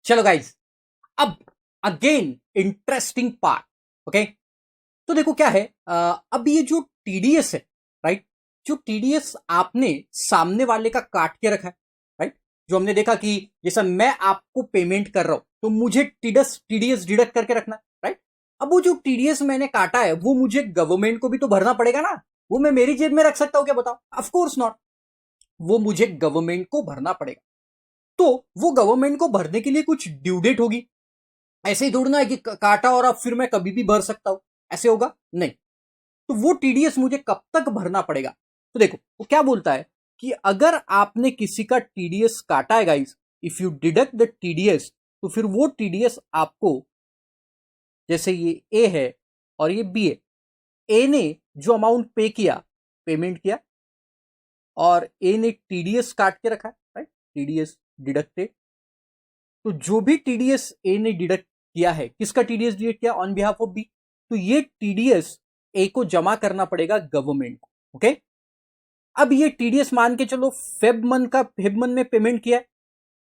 चलो गाइज, अब again interesting part. Okay, तो देखो क्या है, अब ये जो टीडीएस है, राइट, जो टीडीएस आपने सामने वाले का काट के रखा है, राइट, जो हमने देखा कि जैसा मैं आपको पेमेंट कर रहा हूं तो मुझे टीडीएस डिडक्ट करके रखना है, राइट। अब वो जो टीडीएस मैंने काटा है वो मुझे गवर्नमेंट को भी तो भरना पड़ेगा ना। वो मैं मेरी जेब में रख सकता हूं क्या, बताओ? Of course not. वो मुझे गवर्नमेंट को भरना पड़ेगा। तो वो गवर्नमेंट को भरने के लिए कुछ ड्यू डेट होगी। ऐसे ही थोड़ी ना है कि काटा और अब फिर मैं कभी भी भर सकता हूं, ऐसे होगा नहीं। तो वो टीडीएस मुझे कब तक भरना पड़ेगा? तो देखो वो क्या बोलता है कि अगर आपने किसी का टीडीएस काटा है guys, if you deduct the TDS, तो फिर वो टीडीएस आपको, जैसे ये ए है और ये बी है, ए ने जो अमाउंट पे किया, पेमेंट किया, और ए ने टीडीएस काट के रखा है, राइट, टीडीएस डिडक्टेड। तो जो भी टीडीएस ए ने डिडक्ट किया है, किसका टीडीएस डिडक्ट किया? On behalf of B. तो ये टीडीएस ए को जमा करना पड़ेगा गवर्नमेंट को। ओके, अब ये टीडीएस मान के चलो फेब मंथ में पेमेंट किया है,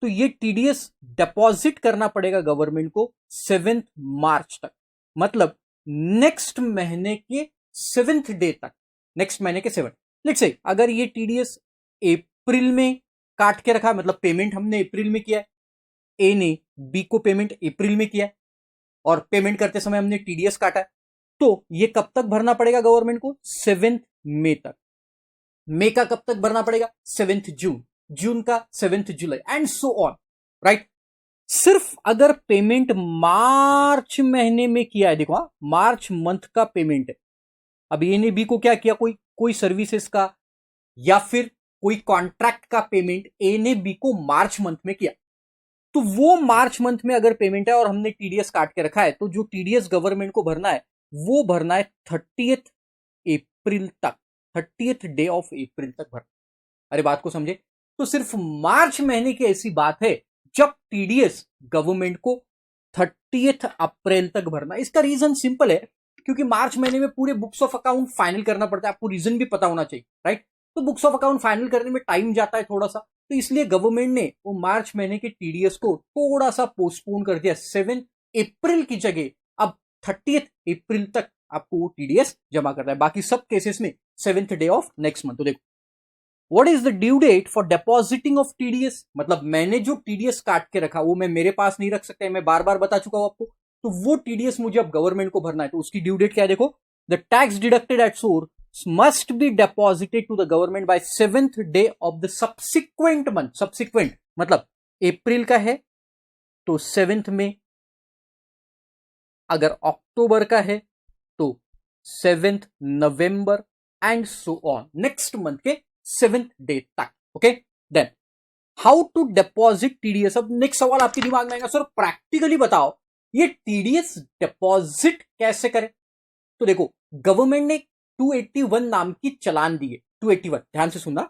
तो ये टीडीएस डिपॉजिट करना पड़ेगा गवर्नमेंट को 7 मार्च तक, मतलब नेक्स्ट महीने के 7 डे तक, नेक्स्ट महीने के 7। लेट्स से अगर ये टीडीएस अप्रैल में काट के रखा, मतलब पेमेंट हमने अप्रैल में किया है, ए ने बी को पेमेंट अप्रैल में किया है और पेमेंट करते समय हमने टीडीएस काटा है, तो ये कब तक भरना पड़ेगा गवर्नमेंट को? 7 मई तक। मई का कब तक भरना पड़ेगा? 7 जून, जून का 7 जुलाई एंड सो ऑन, राइट। सिर्फ अगर पेमेंट मार्च महीने में किया है, देखो हाँ, मार्च मंथ का पेमेंट है। अब ए ने बी को क्या किया? कोई कोई सर्विसेज का या फिर कोई कॉन्ट्रैक्ट का पेमेंट ए ने बी को मार्च मंथ में किया, तो वो मार्च मंथ में अगर पेमेंट है और हमने टीडीएस काट के रखा है, तो जो टीडीएस गवर्नमेंट को भरना है वो भरना है 30 अप्रैल तक, 30 डे ऑफ अप्रैल तक भरना। अरे बात को समझे? तो सिर्फ मार्च महीने की ऐसी बात है जब टीडीएस गवर्नमेंट को 30 अप्रैल तक भरना। इसका रीजन सिंपल है, क्योंकि मार्च महीने में पूरे बुक्स ऑफ अकाउंट फाइनल करना पड़ता है। आपको रीजन भी पता होना चाहिए, राइट। तो बुक्स ऑफ अकाउंट फाइनल करने में टाइम जाता है थोड़ा सा, तो इसलिए गवर्नमेंट ने वो मार्च महीने के टीडीएस को थोड़ा सा पोस्टपोन कर दिया। 7 अप्रैल की जगह अब 30 अप्रैल तक आपको वो टीडीएस जमा करना है, बाकी सब केसेस में 7 डे ऑफ नेक्स्ट मंथ। तो देखो, what is the due date for depositing of TDS, मतलब मैंने जो टीडीएस काट के रखा वो मैं मेरे पास नहीं रख सकता है, मैं बार बार बता चुका हूं आपको। तो वो टीडीएस मुझे अब गवर्नमेंट को भरना है, तो उसकी ड्यू डेट क्या है? देखो, the tax deducted at source must be deposited to the government by 7th day of the subsequent month. Subsequent मतलब अप्रैल का है तो 7 में, अगर अक्टूबर का है तो 7 नवंबर, and so on, next month के 7 डे तक। Okay, then how to deposit TDS. अब नेक्स्ट सवाल आपके दिमाग में आएगा, सर प्रैक्टिकली बताओ ये टीडीएस डिपॉजिट कैसे करें। तो देखो, गवर्नमेंट ने 281 नाम की चालान दी है। 281, ध्यान से सुनना,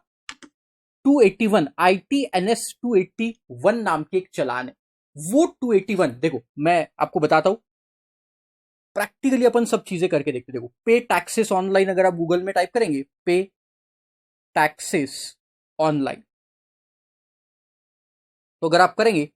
281 ITNS 281 नाम की एक चालान है। वो 281 देखो मैं आपको बताता हूं, प्रैक्टिकली अपन सब चीजें करके देखते। देखो, पे टैक्सेस ऑनलाइन, अगर आप गूगल में टाइप करेंगे पे टैक्सेस ऑनलाइन, तो अगर आप करेंगे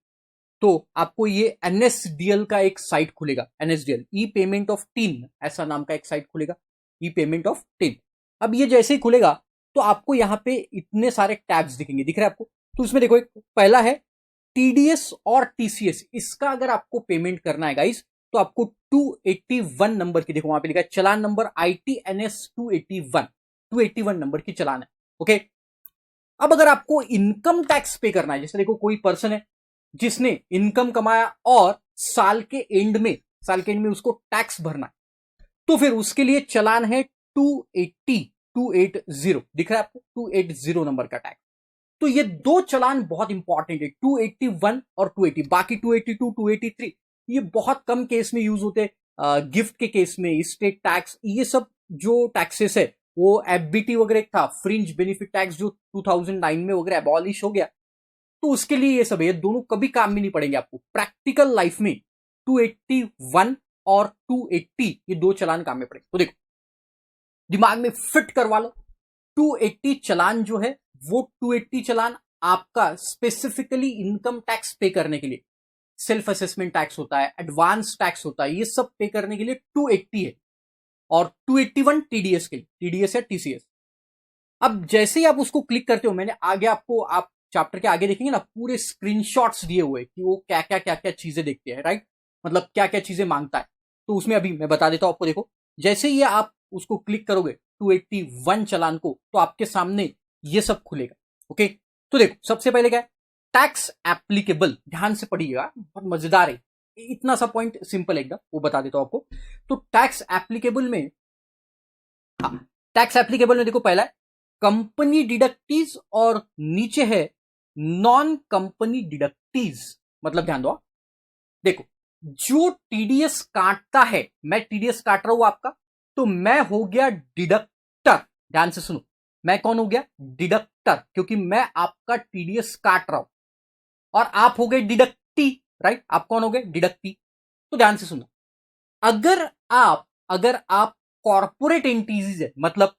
तो आपको ये एनएसडीएल का एक साइट खुलेगा। NSDL, E payment of tin, ऐसा नाम का एक साइट खुलेगा, ई पेमेंट ऑफ टीन। अब ये जैसे ही खुलेगा तो आपको यहां पे इतने सारे टैब्स दिखेंगे, दिख रहे हैं आपको? तो इसमें देखो, एक पहला है टीडीएस और टीसीएस। इसका अगर आपको पेमेंट करना है गाइस, तो आपको 281 नंबर की, देखो वहां पे लिखा है चालान नंबर ITNS 281 नंबर की चालान है। ओके, अब अगर आपको इनकम टैक्स पे करना है, जैसे देखो कोई पर्सन है जिसने इनकम कमाया और साल के एंड में उसको टैक्स भरना है, तो फिर उसके लिए चालान है 280 दिख रहा है आपको? 280 नंबर का टैक्स। तो ये दो चालान बहुत इंपॉर्टेंट है, 281 और 280। बाकी 282, 283 ये बहुत कम केस में यूज होते हैं, गिफ्ट के केस में, स्टेट टैक्स, ये सब जो टैक्सेस है, वो एफबीटी वगैरह था, फ्रिंज बेनिफिट टैक्स, जो 2009 में वगैरह अबॉलिश हो गया, तो उसके लिए ये सब है। ये दोनों कभी काम में नहीं पड़ेंगे आपको प्रैक्टिकल लाइफ में। 281 और 280 ये दो चालान काम में पड़ेंगे। तो देखो, दिमाग में फिट करवा लो, 280 चालान जो है वो 280 चालान आपका स्पेसिफिकली इनकम टैक्स पे करने के लिए, सेल्फ असेसमेंट टैक्स होता है, एडवांस टैक्स होता है, ये सब पे करने के लिए 280 है और 281 टीडीएस के लिए, टीडीएस या टीसीएस। अब जैसे ही आप उसको क्लिक करते हो, मैंने आगे आपको, आप चैप्टर के आगे देखेंगे ना, पूरे स्क्रीनशॉट्स दिए हुए कि वो क्या क्या क्या क्या चीजें देखते हैं, राइट, मतलब क्या क्या चीजें मांगता है। तो उसमें अभी मैं बता देता हूं आपको। देखो, जैसे ही आप उसको क्लिक करोगे 281 चालान को, तो आपके सामने ये सब खुलेगा। ओके, तो देखो सबसे पहले क्या है, टैक्स एप्लीकेबल, ध्यान से पढ़िएगा, बहुत मजेदार है, इतना सा पॉइंट सिंपल एकदम, वो बता देता हूं आपको। तो टैक्स एप्लीकेबल में, हाँ, टैक्स एप्लीकेबल में देखो पहला है कंपनी डिडक्टीज और नीचे है नॉन कंपनी डिडक्टीज। मतलब ध्यान दो, देखो जो टीडीएस काटता है, मैं टीडीएस काट रहा हूं आपका, तो मैं हो गया डिडक्टर। ध्यान से सुनो, मैं कौन हो गया, डिडक्टर, क्योंकि मैं आपका टीडीएस काट रहा हूं, और आप हो गए डिडक्टी, राइट, आप कौन हो गए, डिडक्टी। तो ध्यान से सुनो, अगर आप कॉर्पोरेट एंटिटीज है, मतलब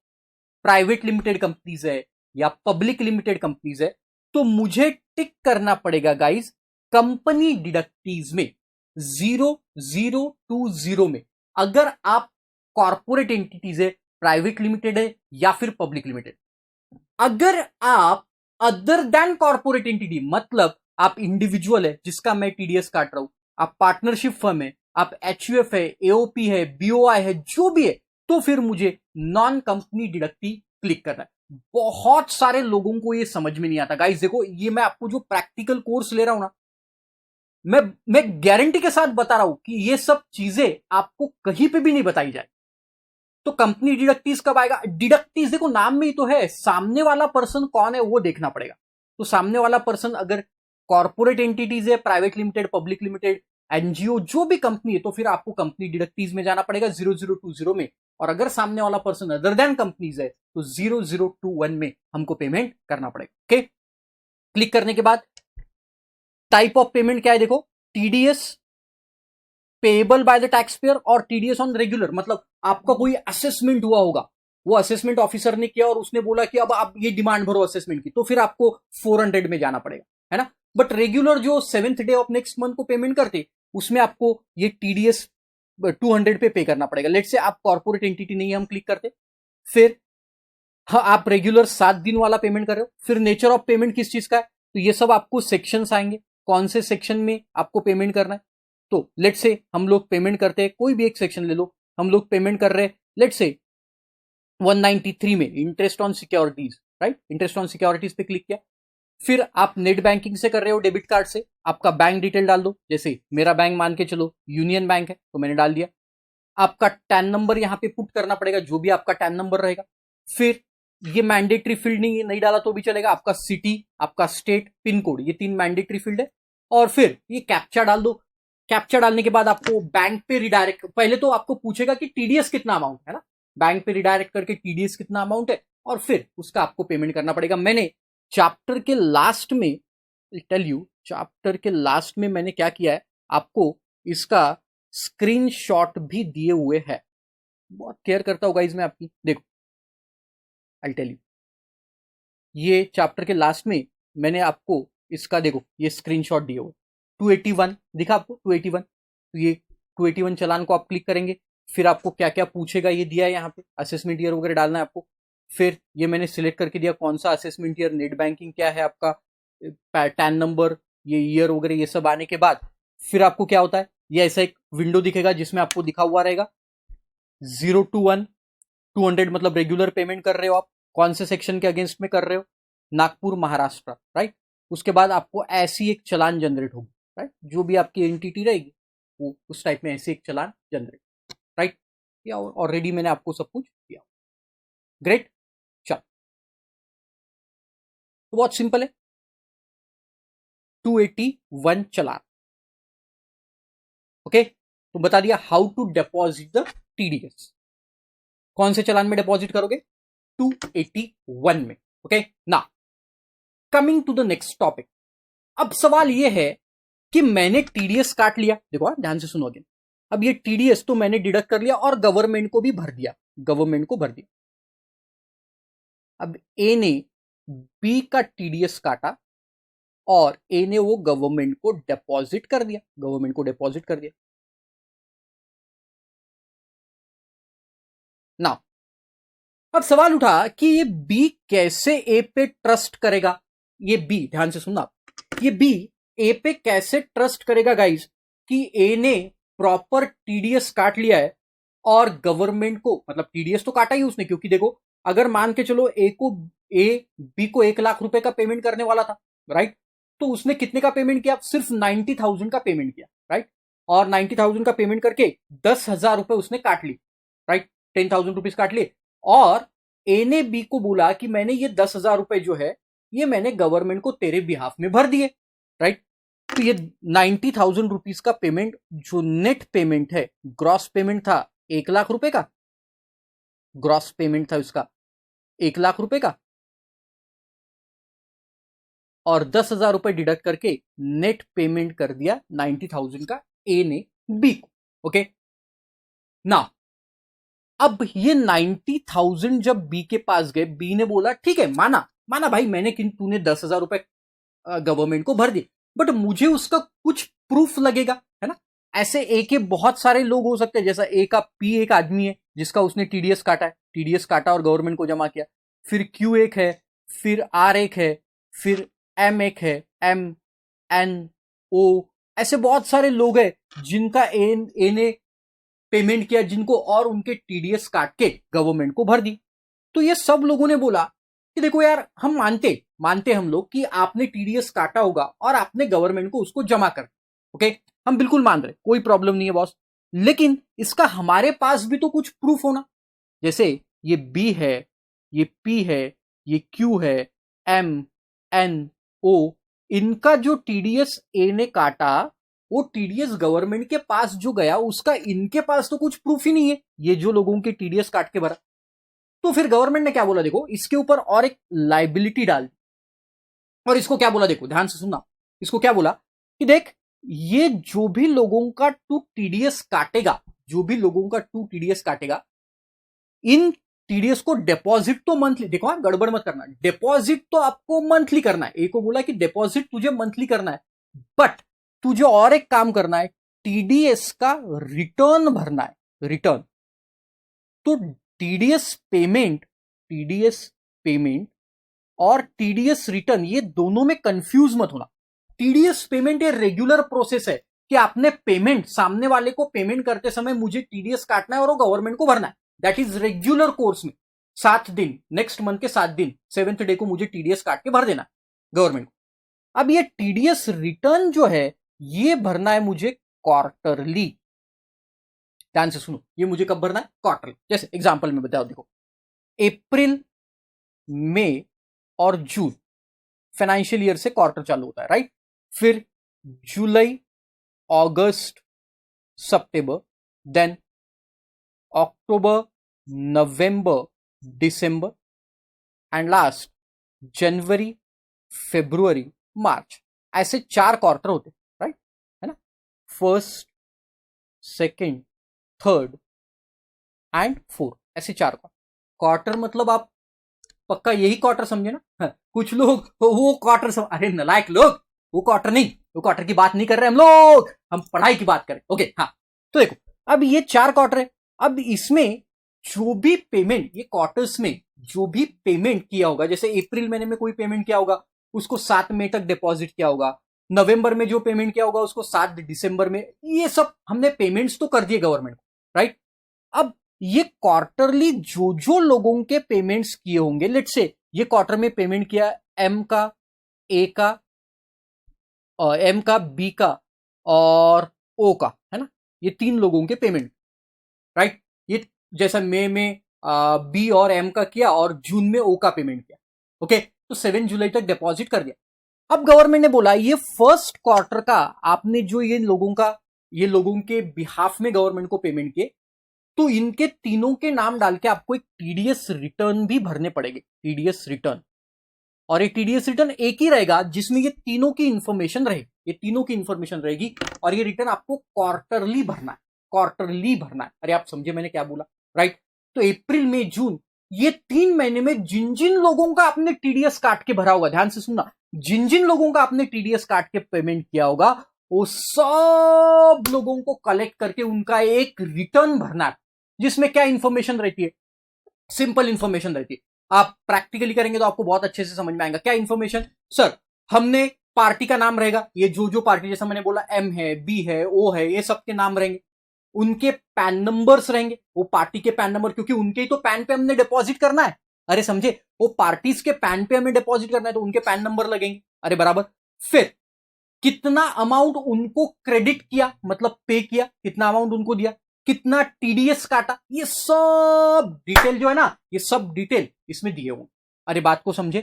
प्राइवेट लिमिटेड कंपनीज है या पब्लिक लिमिटेड कंपनीज है, तो मुझे टिक करना पड़ेगा गाइस कंपनी डिडक्टीज में 0020 में। अगर आप कॉर्पोरेट एंटिटीज है, प्राइवेट लिमिटेड है या फिर पब्लिक लिमिटेड। अगर आप अदर देन कॉर्पोरेट एंटिटी, मतलब आप इंडिविजुअल है जिसका मैं टीडीएस काट रहा हूं, आप पार्टनरशिप फर्म है, आप एचयूएफ है, एओपी है, बीओआई है, जो भी है, तो फिर मुझे नॉन कंपनी डिडक्टी क्लिक करना है। बहुत सारे लोगों को ये समझ में नहीं आता गाइस। देखो, ये मैं आपको जो प्रैक्टिकल कोर्स ले रहा हूं ना, मैं गारंटी के साथ बता रहा हूं कि ये सब चीजें आपको कहीं पे भी नहीं बताई जाए। तो कंपनी डिडक्टीज कब आएगा, डिडक्टीज देखो नाम में ही तो है, सामने वाला पर्सन कौन है वो देखना पड़ेगा। तो सामने वाला पर्सन अगर कॉर्पोरेट एंटिटीज है, private limited, public limited, NGO, जो भी कंपनी है, तो फिर आपको कंपनी डिडक्टीज में जाना पड़ेगा 0020 में। और अगर सामने वाला पर्सन अदर देन कंपनीज है, तो 0021 में हमको पेमेंट करना पड़ेगा। ओके, क्लिक करने के बाद टाइप ऑफ पेमेंट क्या है, देखो TDS payable by the tax payer और टीडीएस ऑन रेगुलर। मतलब आपका कोई असेसमेंट हुआ होगा, वो असेसमेंट ऑफिसर ने किया और उसने बोला कि अब आप ये डिमांड भरो असेसमेंट की, तो फिर आपको 400 में जाना पड़ेगा, है ना। बट रेगुलर जो 7th day of next month को पेमेंट करते, उसमें आपको ये टीडीएस 200 पे करना पड़ेगा। लेट से आप कॉर्पोरेट एंटिटी नहीं है, हम क्लिक करते, फिर हाँ आप रेगुलर 7 दिन वाला पेमेंट कर रहे हो, फिर नेचर ऑफ पेमेंट किस चीज का है, तो ये सब आपको सेक्शन आएंगे, कौन से सेक्शन में आपको पेमेंट करना है। तो लेट से हम लोग पेमेंट करते हैं, कोई भी एक सेक्शन ले लो, हम लोग पेमेंट कर रहे हैं लेट से 193 में interest on securities, right, interest on securities पे क्लिक किया। फिर आप नेट बैंकिंग से कर रहे हो, डेबिट कार्ड से, आपका बैंक डिटेल डाल दो, जैसे मेरा बैंक मान के चलो यूनियन बैंक है, तो मैंने डाल दिया। आपका टैन नंबर यहां पे पुट करना पड़ेगा, जो भी आपका टैन नंबर रहेगा। फिर ये मैंडेटरी फील्ड नहीं डाला तो भी चलेगा, आपका सिटी, आपका स्टेट, पिन कोड, ये 3 मैंडेटरी फील्ड है। और फिर ये कैप्चा डाल दो। कैप्चा डालने के बाद आपको बैंक पे रिडायरेक्ट, पहले तो आपको पूछेगा कि टीडीएस कितना अमाउंट है ना, बैंक पे रिडायरेक्ट करके टीडीएस कितना अमाउंट है, और फिर उसका आपको पेमेंट करना पड़ेगा। मैंने चैप्टर के लास्ट में, टेल यू, चैप्टर के लास्ट में मैंने क्या किया है, आपको इसका स्क्रीनशॉट भी दिए हुए है। बहुत केयर करता हूँ गाइस मैं आपकी, देखो आई टेल यू, ये चैप्टर के लास्ट में मैंने आपको इसका, देखो ये स्क्रीनशॉट दिए हुए, 281 दिखा आपको, 281। तो ये 281 चालान को आप क्लिक करेंगे, फिर आपको क्या क्या पूछेगा ये दिया है यहाँ पे, असेसमेंट ईयर वगैरह डालना है आपको। फिर ये मैंने सिलेक्ट करके दिया कौन सा असेसमेंट ईयर, नेट बैंकिंग क्या है आपका, टैन नंबर, ये ईयर वगैरह, ये सब आने के बाद फिर आपको क्या होता है, ये ऐसा एक विंडो दिखेगा जिसमें आपको दिखा हुआ रहेगा 021 200, मतलब रेगुलर पेमेंट कर रहे हो आप, कौन से सेक्शन के अगेंस्ट में कर रहे हो, नागपुर महाराष्ट्र, राइट। उसके बाद आपको ऐसी एक चलान जनरेट होगी, राइट, जो भी आपकी एंटिटी रहेगी वो उस टाइप में ऐसे एक चलान जनरेट, राइट। या ऑलरेडी मैंने आपको सब कुछ दिया, ग्रेट। चल, तो बहुत सिंपल है, 281 चलान। ओके, तो बता दिया how to deposit the TDS, कौन से चलान में डिपॉजिट करोगे, 281 में। ओके, ना coming to the next topic. अब सवाल यह है कि मैंने टीडीएस काट लिया, देखो ध्यान से सुनो अगेन, अब ये टीडीएस तो मैंने डिडक्ट कर लिया और गवर्नमेंट को भी भर दिया, गवर्नमेंट को भर दिया। अब ए ने बी का टीडीएस काटा और ए ने वो गवर्नमेंट को डिपॉजिट कर दिया, गवर्नमेंट को डिपॉजिट कर दिया। ना अब सवाल उठा कि ये बी कैसे ए पे ट्रस्ट करेगा। ये बी, ध्यान से सुनना, ये बी ए पे कैसे ट्रस्ट करेगा गाइस कि ए ने प्रॉपर टीडीएस काट लिया है और गवर्नमेंट को, मतलब टीडीएस तो काटा ही उसने, क्योंकि देखो अगर मान के चलो ए बी को 1 लाख रुपए का पेमेंट करने वाला था, राइट, तो उसने कितने का पेमेंट किया, सिर्फ 90,000 का पेमेंट किया, राइट, और 90,000 का पेमेंट करके 10,000 रुपए उसने काट ली, राइट, 10,000 रुपीज काट लिए, और ए ने बी को बोला कि मैंने ये 10,000 रुपए जो है ये मैंने गवर्नमेंट को तेरे बिहाफ में भर दिए, राइट। तो ये 90,000 रुपीज का पेमेंट जो नेट पेमेंट है, ग्रॉस पेमेंट था 1 लाख रुपए का, ग्रॉस पेमेंट था उसका 1 लाख रुपए का, और 10,000 रुपए डिडक्ट करके नेट पेमेंट कर दिया 90,000 का ए ने बी को। ओके ना, अब ये 90,000 जब बी के पास गए, बी ने बोला ठीक है, माना भाई मैंने, तूने 10,000 रुपए गवर्नमेंट को भर दिए, बट मुझे उसका कुछ प्रूफ लगेगा, है ना। ऐसे ए के बहुत सारे लोग हो सकते हैं, जैसा ए का पी एक आदमी है जिसका उसने टीडीएस काटा है, टीडीएस काटा और गवर्नमेंट को जमा किया, फिर क्यू एक है, फिर आर एक है, फिर एम एक है, एम एन ओ, ऐसे बहुत सारे लोग हैं जिनका ए ने पेमेंट किया, जिनको और उनके टीडीएस काट के गवर्नमेंट को भर दी। तो ये सब लोगों ने बोला कि देखो यार, हम मानते हम लोग कि आपने टीडीएस काटा होगा और आपने गवर्नमेंट को उसको जमा कर, ओके, हम बिल्कुल मान रहे, कोई प्रॉब्लम नहीं है बॉस, लेकिन इसका हमारे पास भी तो कुछ प्रूफ होना, जैसे ये बी है, ये पी है, ये क्यू है, एम एन ओ, इनका जो टीडीएस ए ने काटा, वो टीडीएस गवर्नमेंट के पास जो गया, उसका इनके पास तो कुछ प्रूफ ही नहीं है, ये जो लोगों के टीडीएस काट के भरा। तो फिर गवर्नमेंट ने क्या बोला, देखो इसके ऊपर और एक लाइबिलिटी डाल दी, और इसको क्या बोला, देखो ध्यान से सुनना, इसको क्या बोला कि देख, ये जो भी लोगों का तू टीडीएस काटेगा, जो भी लोगों का तू टीडीएस काटेगा, इन टीडीएस को डिपॉजिट तो मंथली, देखो हाँ, गड़बड़ मत करना, डिपॉजिट तो आपको मंथली करना है, ए को बोला कि डिपॉजिट तुझे मंथली करना है, बट तुझे और एक काम करना है, टीडीएस का रिटर्न भरना है, रिटर्न। तो टीडीएस पेमेंट और टीडीएस रिटर्न, ये दोनों में कंफ्यूज मत होना। टीडीएस पेमेंट ये रेगुलर प्रोसेस है कि आपने पेमेंट, सामने वाले को पेमेंट करते समय मुझे टीडीएस काटना है और वो गवर्नमेंट को भरना है, दैट इज रेगुलर कोर्स में 7 दिन, नेक्स्ट मंथ के 7 दिन, 7th डे को मुझे टीडीएस काट के भर देना गवर्नमेंट को। अब ये टीडीएस रिटर्न जो है, ये भरना है मुझे क्वार्टरली, ध्यान से सुनो, ये मुझे कब भरना है, क्वार्टरली। जैसे एग्जांपल में बताओ, देखो अप्रैल, मई और जून फाइनेंशियल ईयर से क्वार्टर चालू होता है, राइट, फिर जुलाई, अगस्त, सितंबर, देन अक्टूबर, नवंबर, दिसंबर, एंड लास्ट जनवरी, फरवरी, मार्च, ऐसे 4 क्वार्टर होते, राइट, है ना, first, second, third and fourth, ऐसे 4 क्वार्टर। मतलब आप पक्का यही क्वार्टर समझे ना। हाँ, कुछ लोग वो क्वार्टर अरे नलायक लोग, वो क्वार्टर नहीं, वो क्वार्टर की बात नहीं कर रहे हम लोग, हम पढ़ाई की बात करें। ओके हाँ, तो देखो अब ये 4 क्वार्टर है, अब इसमें जो भी पेमेंट, ये क्वार्टर्स में जो भी पेमेंट किया होगा, जैसे अप्रैल महीने में कोई पेमेंट किया होगा उसको 7 मई तक डिपॉजिट किया होगा, नवंबर में जो पेमेंट किया होगा उसको 7 दिसंबर में, ये सब हमने पेमेंट्स तो कर दिए गवर्नमेंट को, राइट। अब ये क्वार्टरली जो जो लोगों के पेमेंट्स किए होंगे, लेट्स से ये क्वार्टर में पेमेंट किया एम का, ए का, एम का, बी का और ओ का, है ना, ये 3 लोगों के पेमेंट, राइट। ये जैसा मई में बी और एम का किया और जून में ओ का पेमेंट किया, ओके, तो 7 जुलाई तक डिपॉजिट कर दिया। अब गवर्नमेंट ने बोला ये फर्स्ट क्वार्टर का आपने जो ये लोगों के बिहाफ में गवर्नमेंट को पेमेंट किए, तो इनके तीनों के नाम डाल के आपको एक टीडीएस रिटर्न भी भरने पड़ेंगे, टीडीएस रिटर्न। और एक टीडीएस रिटर्न एक ही रहेगा जिसमें ये तीनों की इंफॉर्मेशन रहेगी, ये तीनों की इंफॉर्मेशन रहेगी, और ये रिटर्न आपको क्वार्टरली भरना है, क्वार्टरली भरना है। अरे आप समझे मैंने क्या बोला, राइट। तो अप्रैल, मई, जून ये 3 महीने में जिन जिन लोगों का आपने टीडीएस काट के भरा होगा, ध्यान से सुनना, जिन जिन लोगों का आपने टीडीएस काट के पेमेंट किया होगा, वो सब लोगों को कलेक्ट करके उनका एक रिटर्न भरना है, जिसमें क्या इंफॉर्मेशन रहती है, सिंपल इंफॉर्मेशन रहती है। आप प्रैक्टिकली करेंगे तो आपको बहुत अच्छे से समझ में आएगा। क्या इंफॉर्मेशन? सर, हमने पार्टी का नाम रहेगा, ये जो जो पार्टी, जैसा मैंने बोला एम है, बी है, ओ है, ये सबके नाम रहेंगे, उनके पैन नंबर्स रहेंगे, वो पार्टी के पैन नंबर, क्योंकि उनके ही तो पैन पे हमने डिपॉजिट करना है। अरे समझे, वो पार्टीज के पैन पे हमें डिपॉजिट करना है तो उनके पैन नंबर लगेंगे। अरे बराबर। फिर कितना अमाउंट उनको क्रेडिट किया, मतलब पे किया, कितना अमाउंट उनको दिया, कितना टीडीएस काटा, ये सब डिटेल जो है ना, ये सब डिटेल इसमें दिए होंगे। अरे बात को समझे।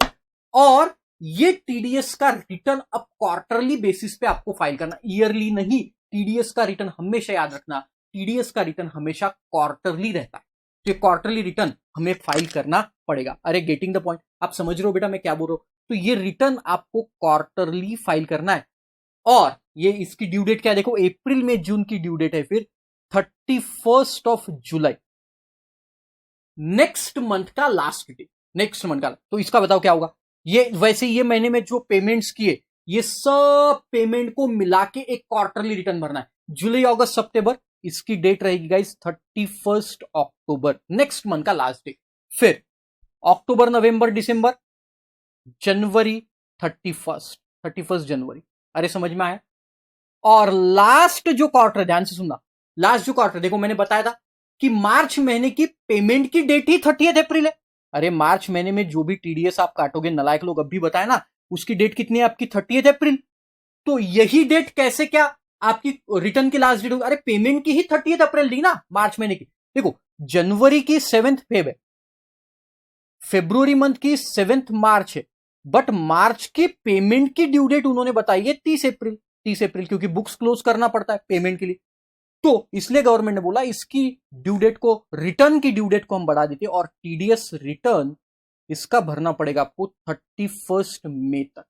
और ये टीडीएस का रिटर्न अब क्वार्टरली बेसिस पे आपको फाइल करना, ईयरली नहीं। टीडीएस का रिटर्न हमेशा याद रखना, टीडीएस का रिटर्न हमेशा क्वार्टरली रहता है, तो क्वार्टरली रिटर्न हमें फाइल करना पड़ेगा। अरे गेटिंग द पॉइंट, आप समझ रहे हो बेटा मैं क्या बोल रहा हूं? तो ये रिटर्न आपको क्वार्टरली फाइल करना है। और ये इसकी ड्यू डेट क्या है देखो, अप्रैल में जून की ड्यू डेट है, फिर 31 जुलाई, नेक्स्ट मंथ का लास्ट डे, नेक्स्ट मंथ का। तो इसका बताओ क्या होगा? ये वैसे ये महीने में जो पेमेंट्स किए, ये सब पेमेंट को मिला के एक क्वार्टरली रिटर्न भरना है। जुलाई, अगस्त, सितंबर, इसकी डेट रहेगी गाइस 31 अक्टूबर, नेक्स्ट मंथ का लास्ट डे। फिर अक्टूबर, नवंबर, दिसंबर, जनवरी 31 जनवरी। अरे समझ में आया? और लास्ट जो क्वार्टर, ध्यान से सुनना, लास्ट जो क्वार्टर देखो, मैंने बताया था कि मार्च महीने की पेमेंट की डेट ही 30 अप्रैल है। अरे मार्च महीने में जो भी टीडीएस आप काटोगे, नलायक लोग अब भी बताए ना, उसकी डेट कितनी है आपकी? 30 अप्रैल। तो यही डेट कैसे क्या आपकी रिटर्न की लास्ट डेट होगी? अरे पेमेंट की ही 30 अप्रैल दी ना मार्च महीने की। देखो, जनवरी की 7 फेब है, फेब्रुवरी मंथ की 7 मार्च है, बट मार्च की पेमेंट की ड्यू डेट उन्होंने बताई है 30 अप्रैल। 30 अप्रैल, क्योंकि बुक्स क्लोज करना पड़ता है पेमेंट के लिए, तो इसलिए गवर्नमेंट ने बोला इसकी ड्यू डेट को, रिटर्न की ड्यू डेट को हम बढ़ा देते, और टीडीएस रिटर्न इसका भरना पड़ेगा आपको 31 मई तक।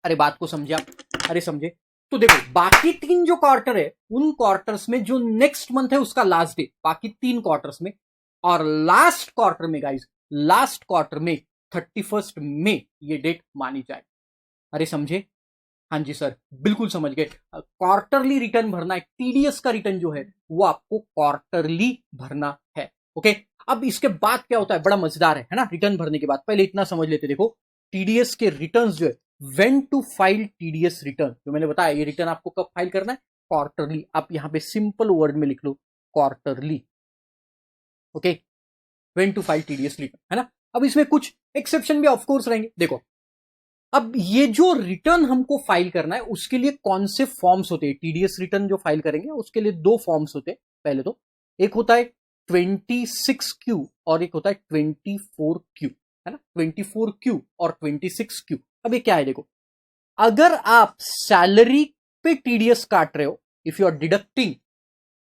अरे बात को समझे आप? अरे समझे। तो देखो, बाकी 3 जो क्वार्टर है, उन क्वार्टर्स में जो नेक्स्ट मंथ है उसका लास्ट डे, बाकी 3 क्वार्टर्स में, और लास्ट क्वार्टर में गाइस, लास्ट क्वार्टर में 31 मई ये डेट मानी जाए। अरे समझे? हाँ जी सर, बिल्कुल समझ गए। क्वार्टरली रिटर्न भरना है, टीडीएस का रिटर्न जो है वो आपको क्वार्टरली भरना है। ओके, अब इसके बाद क्या होता है, बड़ा मजेदार है ना। रिटर्न भरने के बाद पहले इतना समझ लेते, देखो टीडीएस के रिटर्न्स जो है, when to file TDS return, जो मैंने बताया, ये रिटर्न आपको कब फाइल करना है? क्वार्टरली। आप यहां पे सिंपल वर्ड में लिख लो, quarterly. Okay, when to file TDS return, है ना। अब इसमें कुछ एक्सेप्शन भी ऑफकोर्स रहेंगे। देखो, अब ये जो रिटर्न हमको फाइल करना है, उसके लिए कौन से फॉर्म्स होते हैं? टीडीएस रिटर्न जो फाइल करेंगे उसके लिए 2 फॉर्म्स होते हैं। पहले तो एक होता है 26Q और एक होता है 24Q, है ना। 24Q और 26Q। अब ये क्या है देखो, अगर आप सैलरी पे टीडीएस काट रहे हो, if you are deducting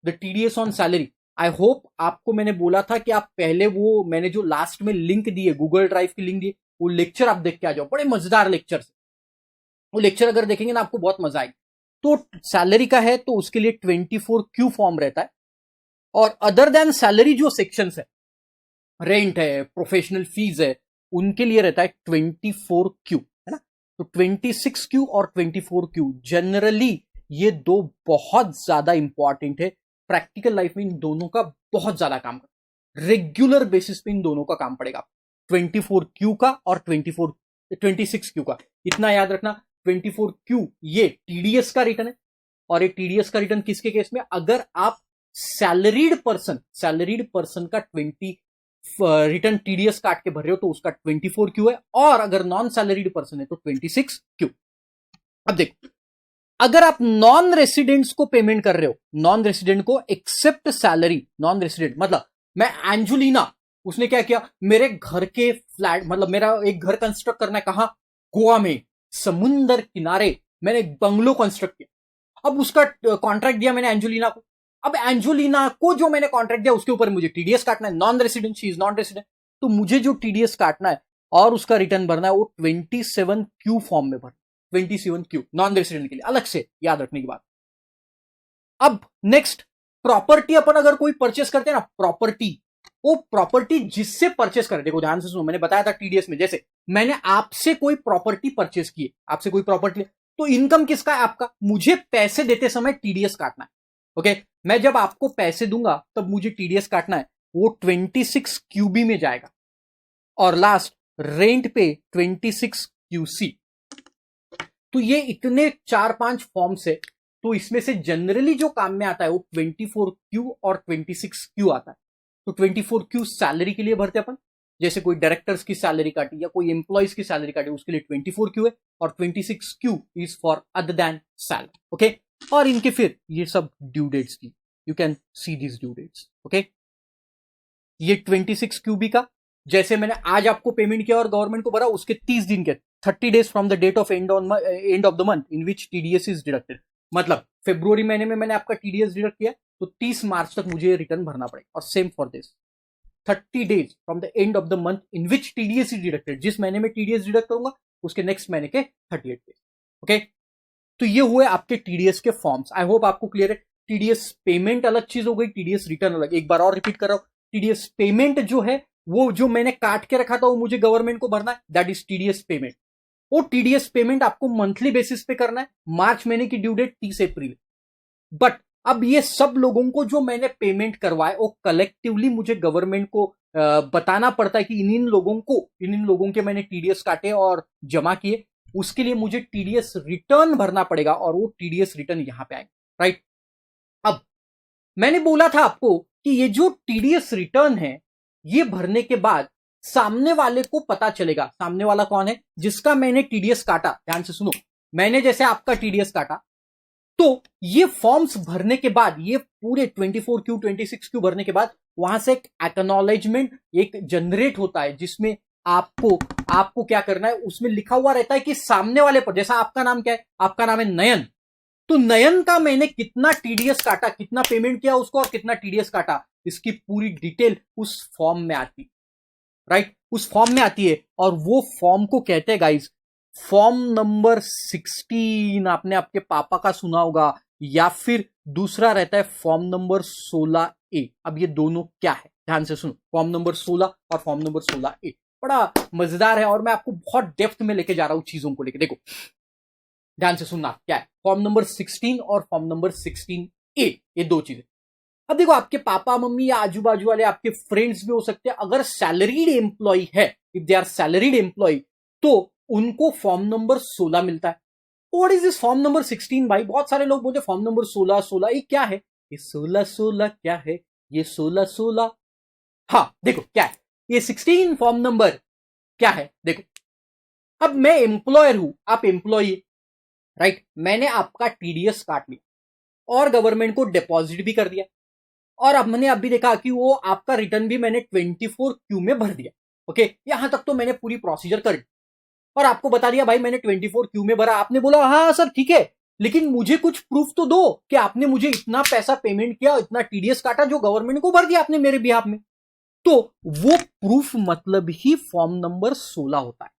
the TDS on salary, I hope आपको मैंने बोला था कि आप पहले वो, मैंने जो लास्ट में लिंक दी है, गूगल ड्राइव की लिंक दी, वो लेक्चर आप देख के आ जाओ, बड़े मजेदार लेक्चर। वो लेक्चर अगर देखेंगे ना आपको बहुत मजा आएगा। तो सैलरी का है तो उसके लिए 24Q फॉर्म रहता है, और अदर देन सैलरी जो सेक्शंस है, रेंट है, प्रोफेशनल फीस है, उनके लिए रहता है 24Q, है ना। तो 26Q और 24Q जनरली ये 2 बहुत ज्यादा इंपॉर्टेंट है। प्रैक्टिकल लाइफ में इन दोनों का बहुत ज्यादा काम कर, रेगुलर बेसिस पे इन दोनों का काम पड़ेगा। 24Q का और 26Q का, इतना याद रखना। 24Q ये टीडीएस का रिटर्न है, और ये टीडीएस का रिटर्न किसके केस में? अगर आप सैलरीड पर्सन का 20 रिटर्न टीडीएस काट के भर रहे हो तो उसका 24Q है, और अगर नॉन सैलरीड पर्सन है तो 26Q। अब देखो, अगर आप नॉन रेसिडेंट्स को पेमेंट कर रहे हो, नॉन रेसिडेंट को एक्सेप्ट सैलरी, नॉन रेसिडेंट मतलब मैं एंजुलिना, उसने क्या किया, मेरे घर के फ्लैट, मतलब मेरा एक घर कंस्ट्रक्ट करना है, कहां? गोवा में, समुंदर किनारे, मैंने एक बंगलो कंस्ट्रक्ट किया। अब उसका कॉन्ट्रैक्ट दिया मैंने एंजुलिना को। अब एंजुलिना को जो मैंने कॉन्ट्रैक्ट दिया उसके ऊपर मुझे टीडीएस काटना है, non resident, she is non resident, तो मुझे जो टीडीएस काटना है और उसका रिटर्न भरना है वो 27Q फॉर्म में भरना। 27Q नॉन रेसिडेंट के लिए अलग से, याद रखने की बात। अब नेक्स्ट, प्रॉपर्टी अपन अगर कोई परचेस करते हैं ना, प्रॉपर्टी, वो प्रॉपर्टी जिससे परचेस करे, देखो ध्यान से सुनो, मैंने बताया था टीडीएस में, जैसे मैंने आपसे कोई प्रॉपर्टी परचेस की, आपसे कोई प्रॉपर्टी, तो इनकम किसका है? आपका। मुझे पैसे देते समय टीडीएस काटना है। ओके, मैं जब आपको पैसे दूंगा तब मुझे टीडीएस काटना है, वो 26 क्यूबी में जाएगा, और लास्ट रेंट पे 26 क्यूसी। तो ये इतने 4-5 फॉर्म्स है, तो इसमें से जनरली जो काम में आता है वो 24 क्यू और 26 क्यू आता है। तो 24 क्यू सैलरी के लिए भरते अपन, जैसे कोई डायरेक्टर्स की सैलरी काटी या कोई एम्प्लॉयज की सैलरी काटी, उसके लिए 24 क्यू है, और 26 Q is for other than salary. Okay, और इनके फिर ये सब ड्यू डेट्स की, you can see this due dates. Okay, ये 26 क्यूबी का, जैसे मैंने आज आपको पेमेंट किया और गवर्नमेंट को भरा, उसके 30 दिन के 30 days from the date of end of the month in which TDS is deducted. मतलब फरवरी महीने में मैंने आपका टीडीएस डिडक्ट किया, तो 30 मार्च तक मुझे रिटर्न भरना पड़ेगा। और same for this 30 days from the end of the month in which TDS is deducted, जिस महीने में टीडीएस डिडक्ट करूंगा उसके नेक्स्ट महीने के 38 डेज। ओके, तो ये हुए आपके टीडीएस के फॉर्म्स। आई होप आपको क्लियर है। टीडीएस पेमेंट अलग चीज हो गई, टीडीएस रिटर्न अलग। एक बार और रिपीट कर रहा हूं, टीडीएस पेमेंट जो है वो जो मैंने काट के रखा था वो मुझे गवर्नमेंट को भरना है, दैट इज टीडीएस पेमेंट। वो टीडीएस पेमेंट आपको मंथली बेसिस पे करना है। मार्च महीने की ड्यू डेट 30 अप्रैल। बट अब ये सब लोगों को जो मैंने पेमेंट करवाए वो कलेक्टिवली मुझे गवर्नमेंट को बताना पड़ता है कि इन लोगों के मैंने टीडीएस काटे और जमा किए। उसके लिए मुझे टीडीएस रिटर्न भरना पड़ेगा, और वो टीडीएस रिटर्न यहां पे आएगा। राइट, अब मैंने बोला था आपको कि ये जो टीडीएस रिटर्न है, ये भरने के बाद सामने वाले को पता चलेगा। सामने वाला कौन है? जिसका मैंने टीडीएस काटा। ध्यान से सुनो, मैंने जैसे आपका टीडीएस काटा, तो ये फॉर्म्स भरने के बाद, ये पूरे 24 क्यू 26 क्यू भरने के बाद वहां से एक एक्नॉलेजमेंट एक जनरेट होता है, जिसमें आपको क्या करना है, उसमें लिखा हुआ रहता है कि सामने वाले पर, जैसा आपका नाम क्या है? आपका नाम है नयन। तो नयन का मैंने कितना टीडीएस काटा, कितना पेमेंट किया उसको, और कितना टीडीएस काटा, इसकी पूरी डिटेल उस फॉर्म में आती। राइट, उस फॉर्म में आती है, और वो फॉर्म को कहते हैं गाइस फॉर्म नंबर 16। आपने आपके पापा का सुना होगा, या फिर दूसरा रहता है फॉर्म नंबर 16A। अब ये दोनों क्या है, ध्यान से सुनो, फॉर्म नंबर 16 और फॉर्म नंबर 16A बड़ा मजेदार है, और मैं आपको बहुत डेप्थ में लेके जा रहा हूं चीजों को लेके। देखो ध्यान से सुनना, क्या है फॉर्म नंबर 16 और फॉर्म नंबर 16A, ये दो चीजें। अब देखो, आपके पापा मम्मी या आजू बाजू वाले आपके फ्रेंड्स भी हो सकते हैं, अगर सैलरीड एम्प्लॉय है, if they are salaried employee, तो उनको फॉर्म नंबर 16 मिलता है। What is this form number 16 भाई? बहुत सारे लोग बोलते फॉर्म नंबर 16 ये क्या है? ये 16 क्या है? ये 16 हाँ देखो क्या है ये 16 फॉर्म नंबर क्या है। देखो, अब मैं एम्प्लॉयर हूं, आप एम्प्लॉय, राइट, मैंने आपका टीडीएस काट लिया और गवर्नमेंट को डिपॉजिट भी कर दिया, और अब मैंने अभी देखा कि वो आपका रिटर्न भी मैंने 24 क्यू में भर दिया। ओके, यहां तक तो मैंने पूरी प्रोसीजर कर दी और आपको बता दिया भाई मैंने 24 क्यू में भरा। आपने बोला हाँ सर ठीक है, लेकिन मुझे कुछ प्रूफ तो दो कि आपने मुझे इतना पैसा पेमेंट किया, इतना टीडीएस काटा जो गवर्नमेंट को भर दिया आपने मेरे बिहाफ में। तो वो प्रूफ मतलब ही फॉर्म नंबर 16 होता है।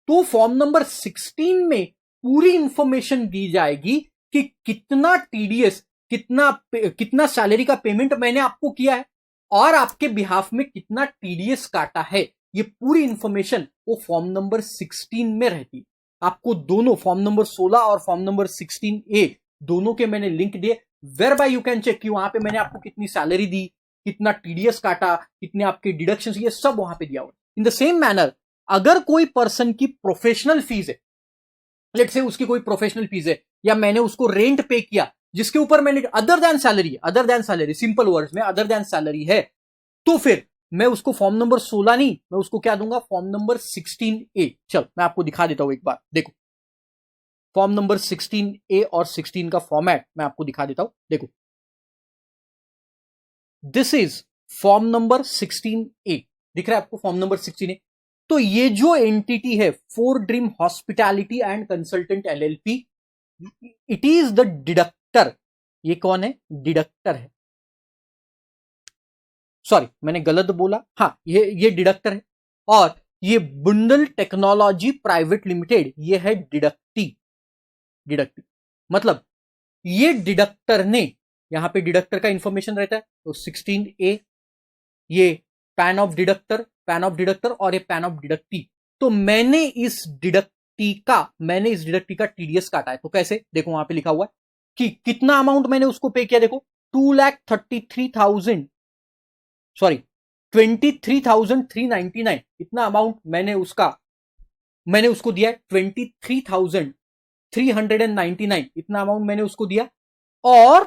तो फॉर्म नंबर 16 में पूरी इंफॉर्मेशन दी जाएगी कि कितना टीडीएस, कितना सैलरी का पेमेंट मैंने आपको किया है, और आपके बिहाफ में कितना टीडीएस काटा है। ये पूरी इंफॉर्मेशन वो फॉर्म नंबर 16 में रहती है। आपको दोनों फॉर्म नंबर 16 और फॉर्म नंबर 16A दोनों के मैंने लिंक दिए, where by you can check कि वहां पे मैंने आपको कितनी सैलरी दी, कितना टीडीएस काटा, कितने आपके डिडक्शन, ये सब वहां पे दिया हुआ। इन द सेम मैनर, अगर कोई पर्सन की प्रोफेशनल फीस है, लेट से उसकी कोई प्रोफेशनल फीस है, या मैंने उसको रेंट पे किया जिसके ऊपर मैंने other than salary, simple words में अदर देन सैलरी है, तो फिर मैं उसको फॉर्म नंबर 16 नहीं, मैं उसको क्या दूंगा, फॉर्म नंबर 16A। चल मैं आपको दिखा देता हूं एक बार, देखो फॉर्म नंबर 16A और 16 का फॉर्मेट मैं आपको दिखा देता हूं। देखो, this is form number 16A, दिख रहा है आपको फॉर्म नंबर 16A। तो ये जो एंटिटी है, four dream hospitality and consultant LLP, it is the deductor. ये कौन है? डिडक्टर है। सॉरी मैंने गलत बोला, हाँ ये डिडक्टर है। और ये बुंडल टेक्नोलॉजी प्राइवेट लिमिटेड, ये है डिडक्टी। मतलब ये डिडक्टर ने, यहां पे डिडक्टर का इंफॉर्मेशन रहता है, तो 16A ये पैन ऑफ डिडक्टर और ये पैन ऑफ डिडक्टी। तो मैंने इस डिडक्टी का टीडीएस काटा है। तो कैसे, देखो वहां पे लिखा हुआ है कि कितना अमाउंट मैंने उसको पे किया। देखो 2,33,000 सॉरी 23,399 इतना अमाउंट मैंने उसको दिया है। 23,399 इतना अमाउंट मैंने उसको दिया। और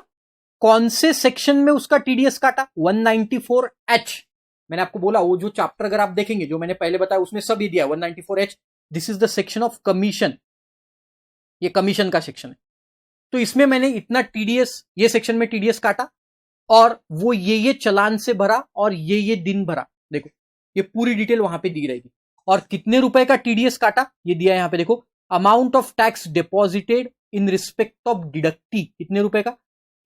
कौन से सेक्शन में उसका टीडीएस काटा? 194H। मैंने आपको बोला वो जो चैप्टर अगर आप देखेंगे जो मैंने पहले बताया उसमें सब ये दिया 194H। This is the section of commission, ये कमीशन का सेक्शन है। तो इसमें मैंने इतना टीडीएस, ये सेक्शन में टीडीएस काटा और वो ये चलान से भरा और ये दिन भरा। देखो ये पूरी डिटेल वहां पे दी रहेगी। और कितने रुपए का टीडीएस काटा ये दिया है यहां पे। देखो amount of tax deposited in respect of deductee, कितने रुपए का?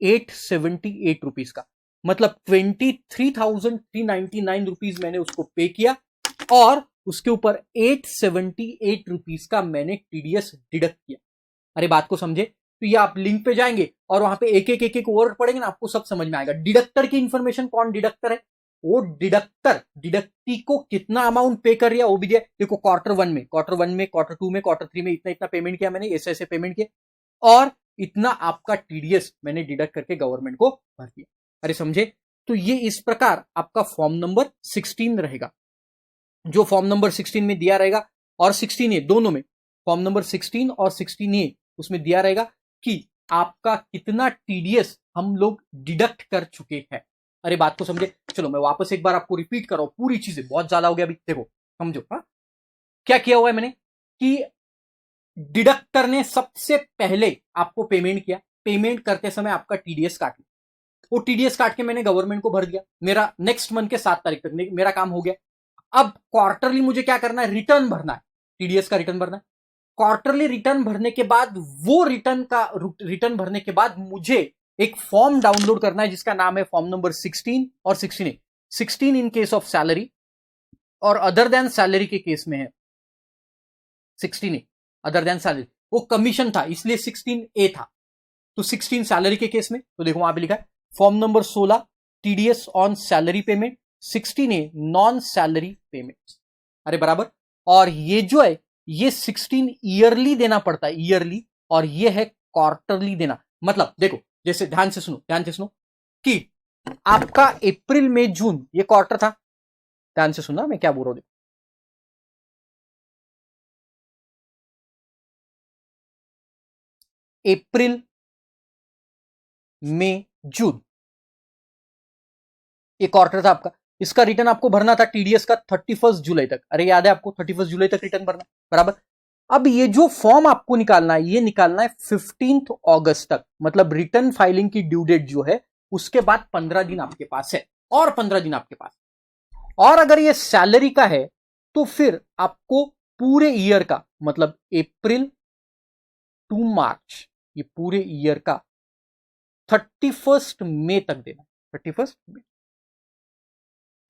878 रुपीज का। मतलब 23,399 रुपीज मैंने उसको पे किया और उसके ऊपर 878 रुपीज का मैंने टीडीएस डिडक्ट किया। अरे बात को समझे? तो ये आप लिंक पे जाएंगे और वहां पे एक वर्ड पढ़ेंगे ना, आपको सब समझ में आएगा। डिडक्टर की इंफॉर्मेशन, कौन डिडक्टर है? वो डिडक्टी को कितना अमाउंट पे कर रहा वो भी दिया। देखो क्वार्टर वन में, क्वार्टर टू में, क्वार्टर थ्री में इतना पेमेंट किया मैंने, ऐसे पेमेंट किया और इतना आपका टीडीएस मैंने डिडक्ट करके गवर्नमेंट को भर दिया। अरे समझे? तो ये इस प्रकार आपका फॉर्म नंबर 16 रहेगा, जो फॉर्म नंबर 16 में दिया रहेगा और 16A दोनों में, फॉर्म नंबर 16 और 16A उसमें दिया रहेगा कि आपका कितना टीडीएस हम लोग डिडक्ट कर चुके हैं। अरे बात को समझे? चलो मैं वापस एक बार आपको रिपीट कर रहा हूं, पूरी चीजें बहुत ज्यादा हो गया अभी। देखो समझो, हाँ क्या किया हुआ है मैंने कि डिडक्टर ने सबसे पहले आपको पेमेंट किया, पेमेंट करते समय आपका टीडीएस काट लिया, वो टीडीएस काट के मैंने गवर्नमेंट को भर दिया। मेरा नेक्स्ट मंथ के 7 तारीख तक मेरा काम हो गया। अब क्वार्टरली मुझे क्या करना है? रिटर्न भरना है, टीडीएस का रिटर्न भरना है। क्वार्टरली रिटर्न भरने के बाद, वो रिटर्न भरने के बाद मुझे एक फॉर्म डाउनलोड करना है जिसका नाम है फॉर्म नंबर 16 और 16A। 16 in case of salary और अदर देन सैलरी के केस में है 16A। अदर देन सैलरी वो कमीशन था इसलिए 16A था। तो 16 सैलरी के केस में, तो देखो वहां पे लिखा है form number 16 TDS on salary payment, 16A non salary payment. अरे बराबर। और ये जो है ये 16 ईयरली देना पड़ता है, ईयरली, और ये है क्वार्टरली देना। मतलब देखो जैसे ध्यान से सुनो कि आपका अप्रैल मई जून ये क्वार्टर था। ध्यान से सुनना मैं क्या बोल रहा हूं। अप्रैल मई जून ये क्वार्टर था आपका। इसका रिटर्न आपको भरना था टीडीएस का 31 जुलाई तक। अरे याद है आपको 31 जुलाई तक रिटर्न भरना, बराबर। अब ये जो फॉर्म आपको निकालना है, ये निकालना है 15 अगस्त तक। मतलब रिटर्न फाइलिंग की ड्यू डेट जो है उसके बाद 15 दिन आपके पास है, और 15 दिन आपके पास। और अगर ये सैलरी का है तो फिर आपको पूरे ईयर का, मतलब अप्रैल टू मार्च, ये पूरे ईयर का 31 मई तक देना। 31 मई।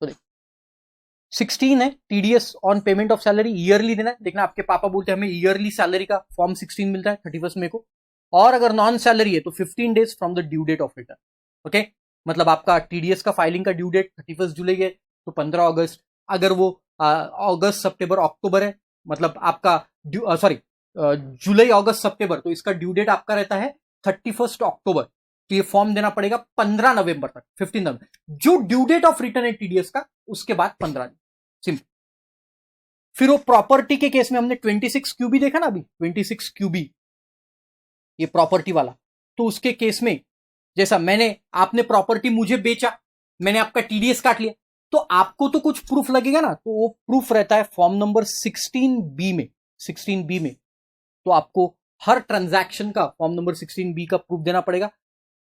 तो देखो 16 है TDS on payment of salary, yearly देना है। देखना आपके पापा बोलते हैं हमें ईयरली सैलरी का फॉर्म 16 मिलता है 31 मई को। और अगर नॉन सैलरी है तो 15 days from the due date of return. Okay, मतलब आपका टीडीएस का फाइलिंग का ड्यू डेट 31 जुलाई है तो 15 अगस्त। अगर वो अगस्त सितंबर अक्टूबर है, मतलब आपका जुलाई अगस्त सितंबर, तो इसका ड्यू डेट आपका रहता है 31 अक्टूबर। तो ये फॉर्म देना पड़ेगा 15 नवंबर तक, 15 नवंबर जो ड्यू डेट ऑफ रिटर्न है टीडीएस का, उसके बाद 15 दिन। सिंपल। फिर वो प्रॉपर्टी के केस में हमने 26 क्यूबी देखा ना अभी, 26 क्यूबी ये प्रॉपर्टी वाला। तो उसके केस में जैसा आपने प्रॉपर्टी मुझे बेचा, मैंने आपका टीडीएस काट लिया, तो आपको तो कुछ प्रूफ लगेगा ना। तो वो प्रूफ रहता है फॉर्म नंबर 16B में। 16B में तो आपको हर ट्रांजैक्शन का फॉर्म नंबर 16B का प्रूफ देना पड़ेगा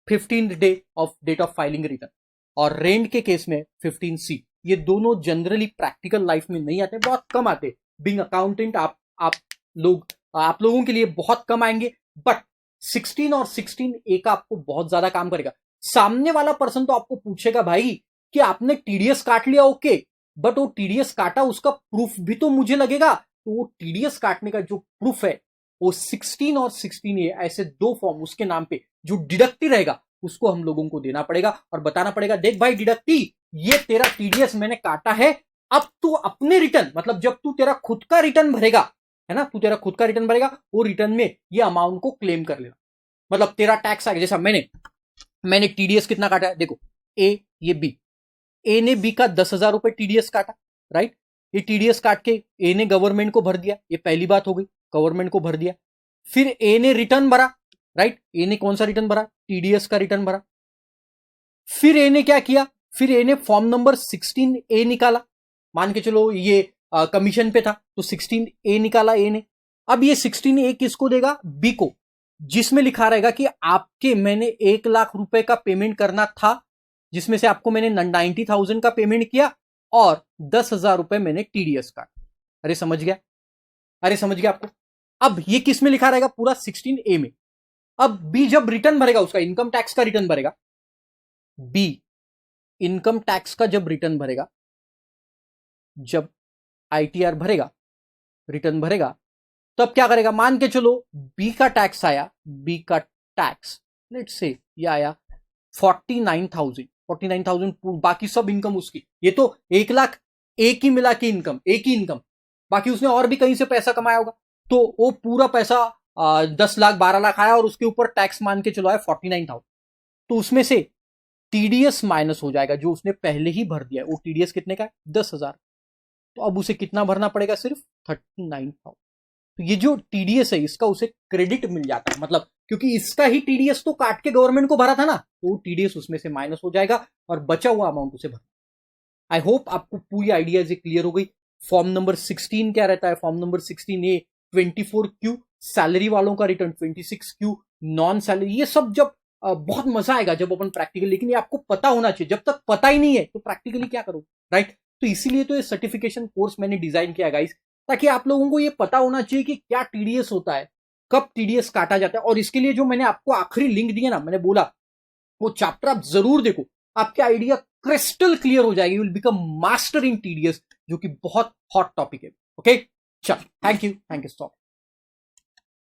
15th day of date of filing return. और रेंट के केस में 15C। ये दोनों जनरली प्रैक्टिकल लाइफ में नहीं आते, बहुत कम आते। बीइंग अकाउंटेंट आप लोगों के लिए बहुत कम आएंगे, बट 16 और 16A का आपको बहुत ज्यादा काम करेगा। सामने वाला पर्सन तो आपको पूछेगा भाई कि आपने टीडीएस काट लिया, ओके, बट वो टीडीएस काटा उसका प्रूफ भी तो मुझे लगेगा। तो वो टीडीएस काटने का जो प्रूफ है वो 16 और 16A ऐसे दो फॉर्म उसके नाम पे जो डिडक्टी रहेगा उसको हम लोगों को देना पड़ेगा और बताना पड़ेगा, देख भाई डिडक्टी ये तेरा टीडीएस मैंने काटा है, अब तू अपने रिटर्न, मतलब जब तू तेरा खुद का रिटर्न भरेगा, है ना, तू तेरा खुद का रिटर्न भरेगा, वो रिटर्न में ये अमाउंट को क्लेम कर लेना। मतलब तेरा टैक्स आ गया, जैसा मैंने टीडीएस कितना काटा है, देखो ए, ये बी, ए ने बी का 10,000 रुपए टीडीएस काटा, राइट। ये टीडीएस काट के ए ने गवर्नमेंट को भर दिया, ये पहली बात हो गई, गवर्नमेंट को भर दिया। फिर ए ने रिटर्न भरा, राइट, ए ने कौन सा रिटर्न भरा, टीडीएस का रिटर्न भरा। फिर ए ने क्या किया, फिर ए ने फॉर्म नंबर 16A निकाला, मान के चलो ये कमीशन पे था, तो 16A निकाला ए ने। अब ये 16A किसको देगा, बी को, जिसमें लिखा रहेगा कि आपके मैंने 1,00,000 रुपए का पेमेंट करना था, जिसमें से आपको मैंने 90,000 का पेमेंट किया और 10,000 रुपए मैंने टीडीएस का। अरे समझ गया, अरे समझ गया आपको। अब ये किस में लिखा रहेगा, पूरा 16A में। अब बी जब रिटर्न भरेगा, उसका इनकम टैक्स का रिटर्न भरेगा, बी इनकम टैक्स का जब रिटर्न भरेगा, जब आईटीआर भरेगा, रिटर्न भरेगा, तब क्या करेगा, मान के चलो बी का टैक्स आया, बी का टैक्स लेट्स से ये आया 49,000, बाकी सब इनकम उसकी, ये तो 1,00,000 एक ही मिला के इनकम, एक ही इनकम, बाकी उसने और भी कहीं से पैसा कमाया होगा, तो वो पूरा पैसा 10 लाख 12 लाख आया और उसके ऊपर टैक्स मान के चलो आया 49,000, तो उसमें से टीडीएस माइनस हो जाएगा, जो उसने पहले ही भर दिया है। वो टीडीएस कितने का है, 10,000, तो अब उसे कितना भरना पड़ेगा, सिर्फ 39,000। तो ये जो टीडीएस है इसका उसे क्रेडिट मिल जाता है, मतलब क्योंकि इसका ही टीडीएस तो काट के गवर्नमेंट को भरा था ना, तो वो टीडीएस उसमें से माइनस हो जाएगा और बचा हुआ अमाउंट उसे भरना। आई होप आपको पूरी आइडिया क्लियर हो गई। फॉर्म नंबर 16 क्या रहता है, form number 16A 24Q salary वालों का रिटर्न, 26Q नॉन सैलरी, ये सब जब बहुत मजा आएगा जब अपन प्रैक्टिकल, लेकिन ये आपको पता होना चाहिए, जब तक पता ही नहीं है तो प्रैक्टिकली क्या करो, राइट। तो इसीलिए तो ये सर्टिफिकेशन कोर्स मैंने डिजाइन किया गाइस, ताकि आप लोगों को ये पता होना चाहिए कि क्या टीडीएस होता है, कब टीडीएस काटा जाता है। और इसके लिए जो मैंने आपको आखिरी लिंक दिया ना, मैंने बोला वो चैप्टर आप जरूर देखो, आपके आइडिया क्रिस्टल क्लियर हो जाएगी, you will become master in TDS, जो कि बहुत हॉट टॉपिक है। ओके, चल, थैंक यू सो मच।